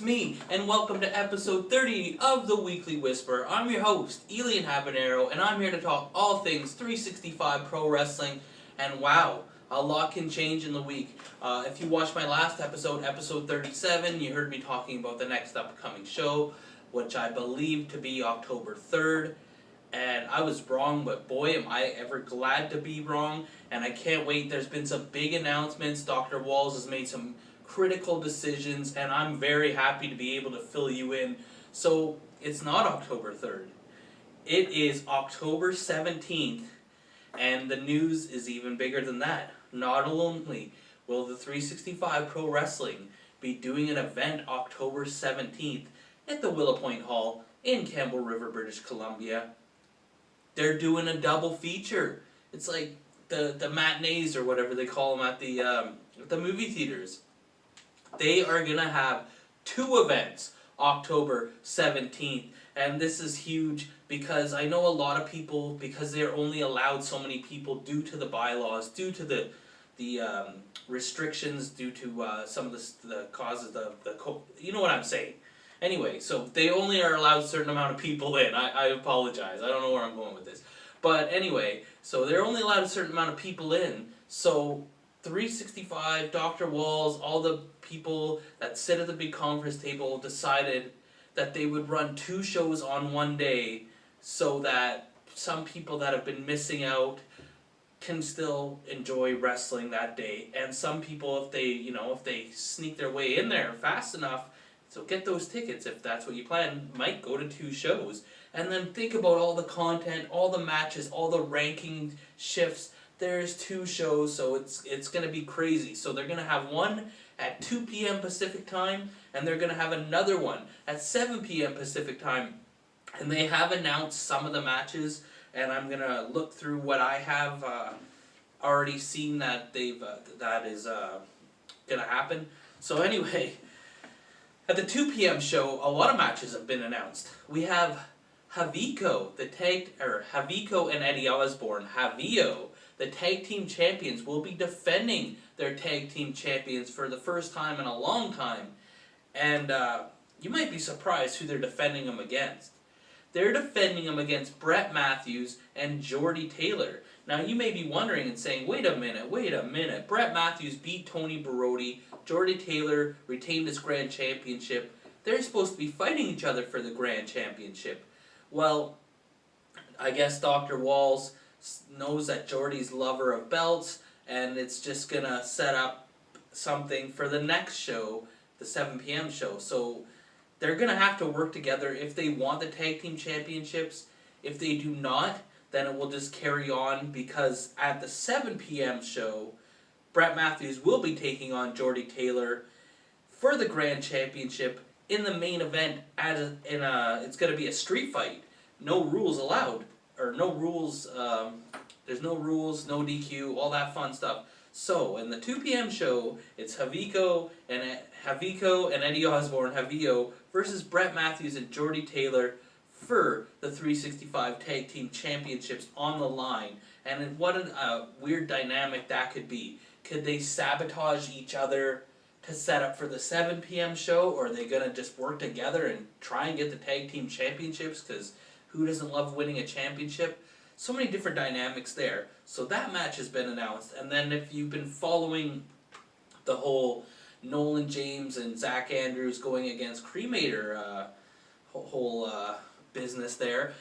it's me, and welcome to episode 30 of the Weekly Whisper. I'm your host, Elian Habanero, and I'm here to talk all things 365 Pro Wrestling, and wow, a lot can change in the week. If you watched my last episode, episode 37, you heard me talking about the next upcoming show, which I believe to be October 3rd. And I was wrong, but boy, am I ever glad to be wrong. And I can't wait. There's been some big announcements. Dr. Walls has made some critical decisions, and I'm very happy to be able to fill you in. So, it's not October 3rd. It is October 17th, and the news is even bigger than that. Not only will the 365 Pro Wrestling be doing an event October 17th at the Willow Point Hall in Campbell River, British Columbia, they're doing a double feature. It's like the matinees or whatever they call them at the movie theaters. They are going to have two events October 17th, and this is huge because I know a lot of people, because they're only allowed so many people due to the bylaws, due to the restrictions, due to some of the causes of you know what I'm saying. Anyway, so they only are allowed a certain amount of people in. I apologize. I don't know where I'm going with this. But anyway, so they're only allowed a certain amount of people in. So 365, Dr. Walls, all the people that sit at the big conference table decided that they would run two shows on one day so that some people that have been missing out can still enjoy wrestling that day. And some people, if they sneak their way in there fast enough, so get those tickets if that's what you plan, might go to two shows. And then think about all the content, all the matches, all the ranking shifts. There's two shows, so it's going to be crazy. So they're going to have one at 2 p.m. Pacific time, and they're going to have another one at 7 p.m. Pacific time. And they have announced some of the matches, and I'm going to look through what I have already seen that that is going to happen. So anyway, at the 2 p.m. show, a lot of matches have been announced. We have Haviko, Haviko and Eddie Osborne. Havio, the tag team champions, will be defending their tag team champions for the first time in a long time. And you might be surprised who they're defending them against. They're defending them against Brett Matthews and Jordy Taylor. Now you may be wondering and saying, wait a minute. Brett Matthews beat Tony Barodi. Jordy Taylor retained his Grand Championship. They're supposed to be fighting each other for the Grand Championship. Well, I guess Dr. Walls knows that Jordy's lover of belts, and it's just going to set up something for the next show, the 7 p.m. show. So they're going to have to work together if they want the tag team championships. If they do not, then it will just carry on, because at the 7 p.m. show, Brett Matthews will be taking on Jordy Taylor for the Grand Championship in the main event. It's going to be a street fight. No rules allowed. Or no rules, there's no rules, no DQ, all that fun stuff. So, in the 2 p.m. show, it's Haviko and Eddie Osborne, Havio, versus Brett Matthews and Jordy Taylor for the 365 Tag Team Championships on the line. And what a weird dynamic that could be. Could they sabotage each other to set up for the 7 p.m. show, or are they going to just work together and try and get the Tag Team Championships, because who doesn't love winning a championship? So many different dynamics there. So that match has been announced. And then if you've been following the whole Nolan James and Zach Andrews going against Cremator whole business there,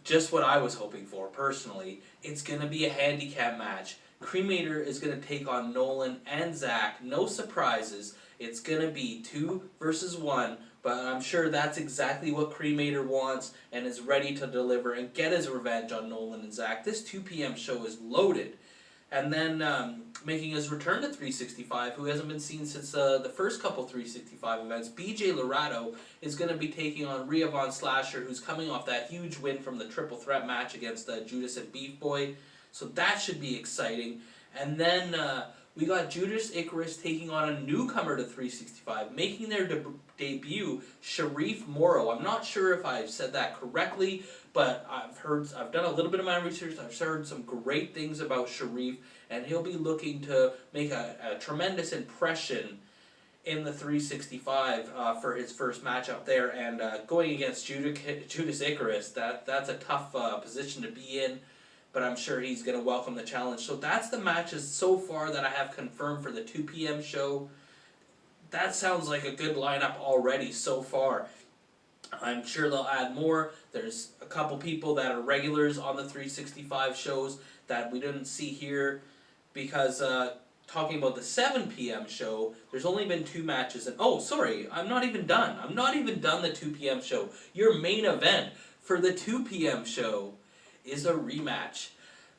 just what I was hoping for personally. It's going to be a handicap match. Cremator is going to take on Nolan and Zach. No surprises. It's going to be 2 versus 1, but I'm sure that's exactly what Cremator wants and is ready to deliver and get his revenge on Nolan and Zach. This 2 p.m. show is loaded. And then making his return to 365, who hasn't been seen since the first couple 365 events, BJ Laredo is going to be taking on Rhea Von Slasher, who's coming off that huge win from the triple threat match against Judas and Beef Boy. So that should be exciting. And then we got Judas Icarus taking on a newcomer to 365, making their debut, Sharif Morrow. I'm not sure if I said that correctly, but I've done a little bit of my research. I've heard some great things about Sharif, and he'll be looking to make a tremendous impression in the 365 for his first matchup there, and going against Judas Icarus, that's a tough position to be in, but I'm sure he's going to welcome the challenge. So that's the matches so far that I have confirmed for the 2 p.m. show. That sounds like a good lineup already so far. I'm sure they'll add more. There's a couple people that are regulars on the 365 shows that we didn't see here, because talking about the 7 p.m. show, there's only been 2 matches, and oh, sorry, I'm not even done. I'm not even done the 2 p.m. show. Your main event for the 2 p.m. show is a rematch.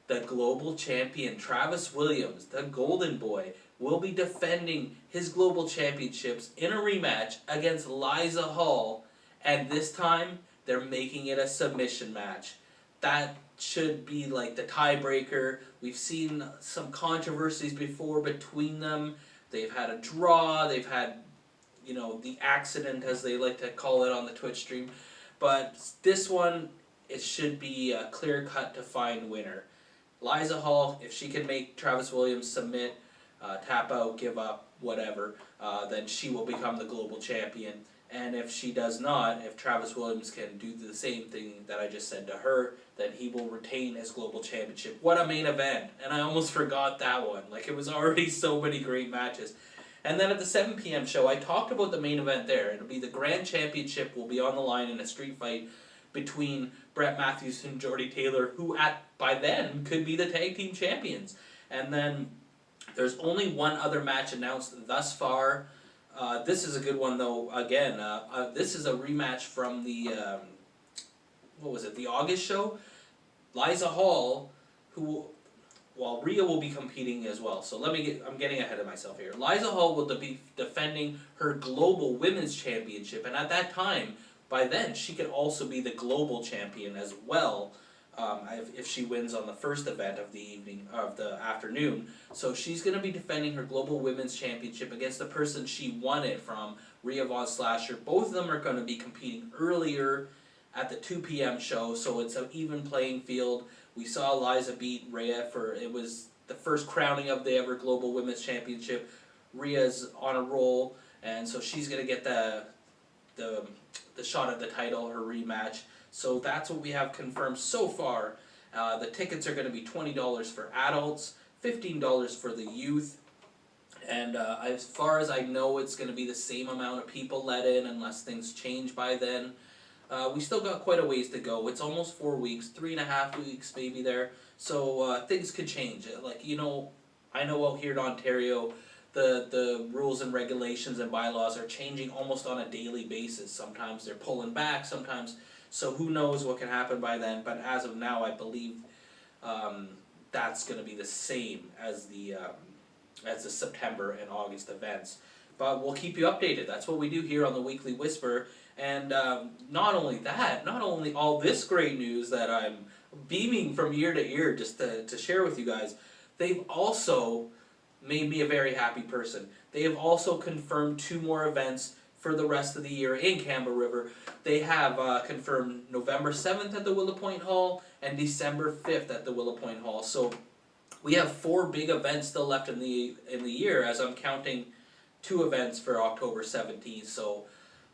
The global champion, Travis Williams, the Golden Boy, will be defending his global championships in a rematch against Liza Hall, and this time they're making it a submission match. That should be like the tiebreaker. We've seen some controversies before between them. They've had a draw, they've had, you know, the accident, as they like to call it on the Twitch stream. But this one, it should be a clear-cut, defined winner. Liza Hall, if she can make Travis Williams submit, tap out, give up, whatever, then she will become the global champion. And if she does not, if Travis Williams can do the same thing that I just said to her, then he will retain his global championship. What a main event! And I almost forgot that one. Like, it was already so many great matches. And then at the 7 p.m. show, I talked about the main event there. It'll be the Grand Championship will be on the line in a street fight between Brett Matthews and Jordie Taylor, who by then could be the tag team champions. And then there's only one other match announced thus far. This is a good one, though. Again, this is a rematch from the what was it? The August show. Liza Hall, Rhea will be competing as well. So I'm getting ahead of myself here. Liza Hall will be defending her global women's championship, and at that time, by then, she could also be the global champion as well. If she wins on the first event of the afternoon. So she's going to be defending her Global Women's Championship against the person she won it from, Rhea Von Slasher. Both of them are going to be competing earlier at the 2 p.m. show, so it's an even playing field. We saw Liza beat Rhea it was the first crowning of the ever Global Women's Championship. Rhea's on a roll, and so she's going to get the shot at the title, her rematch. So that's what we have confirmed so far. The tickets are going to be $20 for adults, $15 for the youth, and as far as I know, it's going to be the same amount of people let in unless things change by then. We still got quite a ways to go. It's almost 4 weeks, 3.5 weeks maybe there, so things could change. Like, you know, I know out here in Ontario, the rules and regulations and bylaws are changing almost on a daily basis. Sometimes they're pulling back, sometimes... So who knows what can happen by then, but as of now, I believe that's going to be the same as the September and August events. But we'll keep you updated. That's what we do here on the Weekly Whisper. And not only all this great news that I'm beaming from ear to ear just to share with you guys, they've also made me a very happy person. They have also confirmed 2 more events for the rest of the year in Campbell River. They have confirmed November 7th at the Willow Point Hall and December 5th at the Willow Point Hall. So we have 4 big events still left in the year, as I'm counting 2 events for October 17th. So,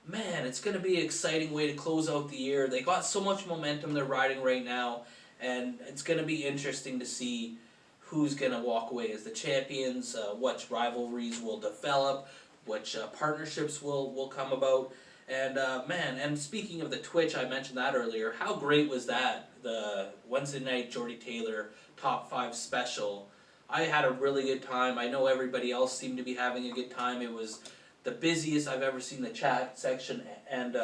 man, it's going to be an exciting way to close out the year. They got so much momentum they're riding right now, and it's going to be interesting to see who's going to walk away as the champions, what rivalries will develop, which partnerships will come about. And man, and speaking of the Twitch, I mentioned that earlier. How great was that? The Wednesday night Jordie Taylor Top 5 special. I had a really good time. I know everybody else seemed to be having a good time. It was the busiest I've ever seen the chat section, and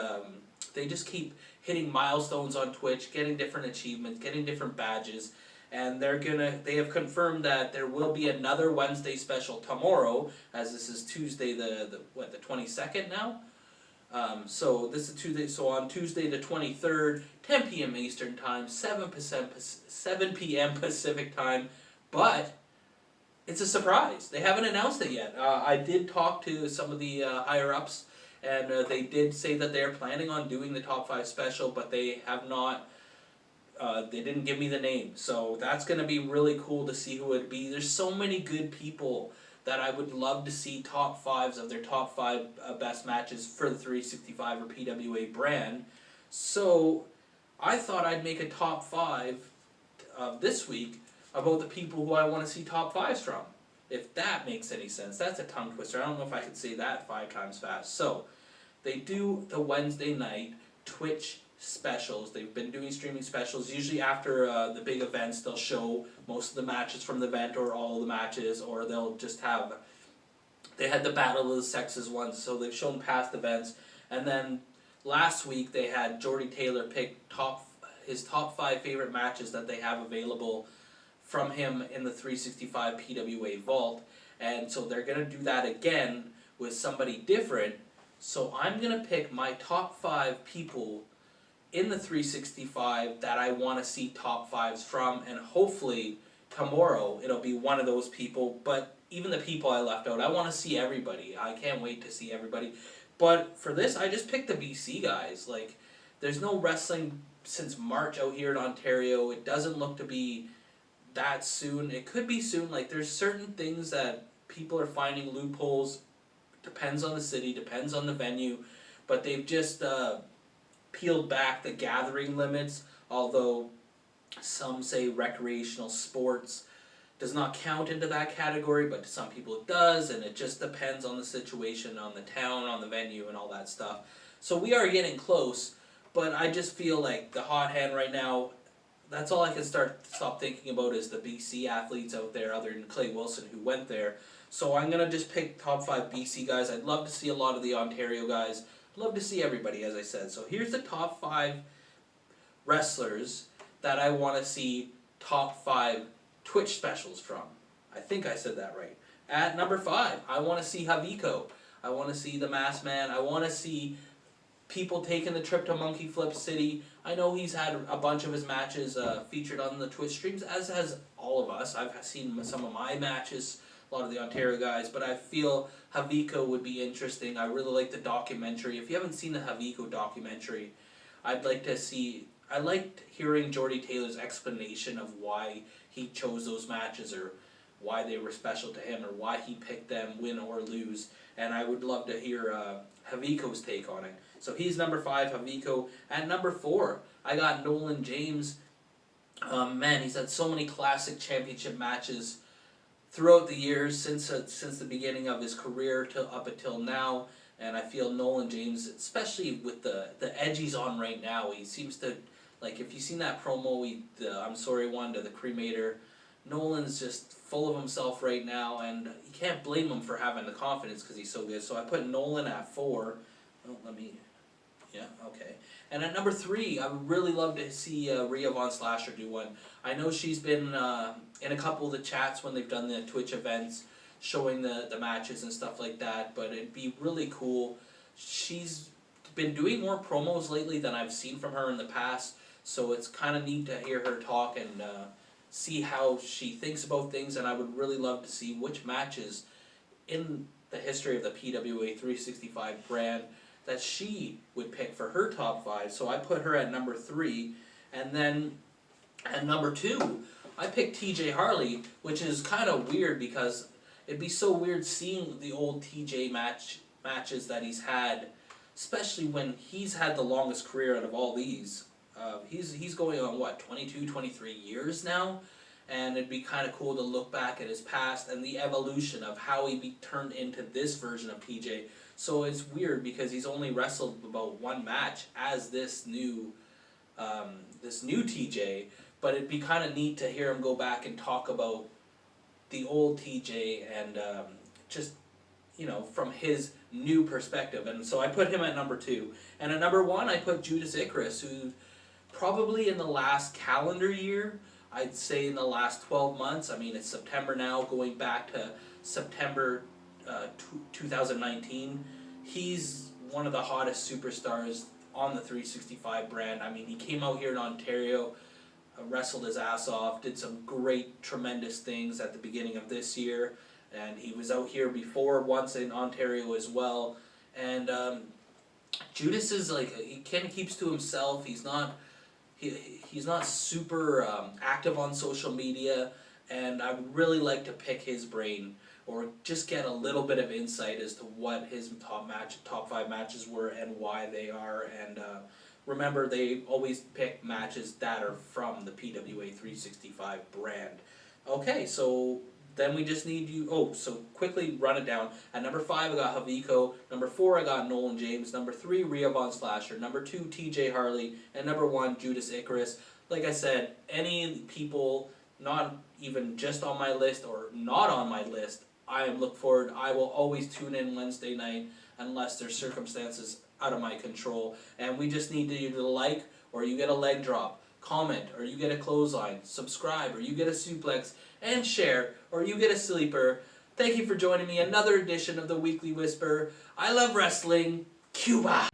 they just keep hitting milestones on Twitch, getting different achievements, getting different badges. And they have confirmed that there will be another Wednesday special tomorrow, as this is Tuesday the 22nd now? So this is Tuesday, so on Tuesday the 23rd, 10 p.m. Eastern Time, 7 p.m. Pacific Time, but it's a surprise. They haven't announced it yet. I did talk to some of the higher-ups, and they did say that they're planning on doing the Top 5 special, but they have not... they didn't give me the name, so that's going to be really cool to see who it would be. There's so many good people that I would love to see top fives of their top five best matches for the 365 or PWA brand. So I thought I'd make a top five this week about the people who I want to see top fives from. If that makes any sense. That's a tongue twister. I don't know if I could say that 5 times fast. So they do the Wednesday night Twitch specials. They've been doing streaming specials. Usually after the big events, they'll show most of the matches from the event or all of the matches, or they'll just have... They had the Battle of the Sexes ones, so they've shown past events. And then last week they had Jordy Taylor pick his top 5 favorite matches that they have available from him in the 365 PWA Vault. And so they're going to do that again with somebody different. So I'm going to pick my top 5 people in the 365 that I want to see top 5s from, and hopefully tomorrow it'll be one of those people. But even the people I left out, I want to see everybody. I can't wait to see everybody. But for this, I just picked the BC guys. Like, there's no wrestling since March out here in Ontario. It doesn't look to be that soon. It could be soon. Like, there's certain things that people are finding loopholes. Depends on the city, depends on the venue. But they've just peeled back the gathering limits, although some say recreational sports does not count into that category, but to some people it does, and it just depends on the situation, on the town, on the venue, and all that stuff. So we are getting close, but I just feel like the hot hand right now, that's all I can stop thinking about is the BC athletes out there, other than Clay Wilson, who went there. So I'm going to just pick top 5 BC guys. I'd love to see a lot of the Ontario guys. I'd love to see everybody, as I said. So here's the top 5 wrestlers that I want to see top 5 Twitch specials from. I think I said that right. At number 5, I want to see Haviko. I want to see the Masked Man. I want to see people taking the trip to Monkey Flip City. I know he's had a bunch of his matches featured on the Twitch streams, as has all of us. I've seen some of my matches, a lot of the Ontario guys, but I feel Haviko would be interesting. I really like the documentary. If you haven't seen the Haviko documentary, I'd like to see... I liked hearing Jordy Taylor's explanation of why he chose those matches, or why they were special to him, or why he picked them, win or lose. And I would love to hear Haviko's take on it. So he's number 5, Haviko. At number 4, I got Nolan James. Man, he's had so many classic championship matches throughout the years since the beginning of his career up until now. And I feel Nolan James, especially with the edge he's on right now, he seems to, like, if you've seen that promo, the I'm Sorry one to the Cremator, Nolan's just full of himself right now, and you can't blame him for having the confidence because he's so good. So I put Nolan at 4. Oh, yeah, okay. And at number 3, I would really love to see Rhea Von Slasher do one. I know she's been in a couple of the chats when they've done the Twitch events, showing the matches and stuff like that, but it'd be really cool. She's been doing more promos lately than I've seen from her in the past, so it's kind of neat to hear her talk and see how she thinks about things, and I would really love to see which matches in the history of the PWA 365 brand that she would pick for her top 5. So I put her at number 3, and then at number 2, I picked TJ Harley, which is kind of weird because it'd be so weird seeing the old TJ matches that he's had, especially when he's had the longest career out of all these. He's going on, what, 22, 23 years now? And it'd be kind of cool to look back at his past and the evolution of how he turned into this version of TJ. So it's weird because he's only wrestled about 1 match as this new TJ, but it'd be kind of neat to hear him go back and talk about the old TJ and just, you know, from his new perspective. And so I put him at number 2. And at number 1, I put Judas Icarus, who probably in the last calendar year, I'd say in the last 12 months, I mean, it's September now, going back to September 2019, he's one of the hottest superstars on the 365 brand. I mean, he came out here in Ontario, wrestled his ass off, did some great, tremendous things at the beginning of this year, and he was out here before once in Ontario as well. And Judas is like, he kind of keeps to himself. He's not super active on social media, and I would really like to pick his brain or just get a little bit of insight as to what his top 5 matches were and why they are. And remember, they always pick matches that are from the PWA 365 brand. Okay, so then we just need you. Oh, so quickly run it down. At number 5, I got Haviko. Number 4, I got Nolan James. Number 3, Rhea Von Slasher. Number 2, TJ Harley. And number 1, Judas Icarus. Like I said, any people not even just on my list or not on my list, I look forward. I will always tune in Wednesday night unless there's circumstances out of my control. And we just need you to like, or you get a leg drop, comment, or you get a clothesline, subscribe, or you get a suplex, and share, or you get a sleeper. Thank you for joining me. Another edition of the Weekly Whisper. I love wrestling. Cuba!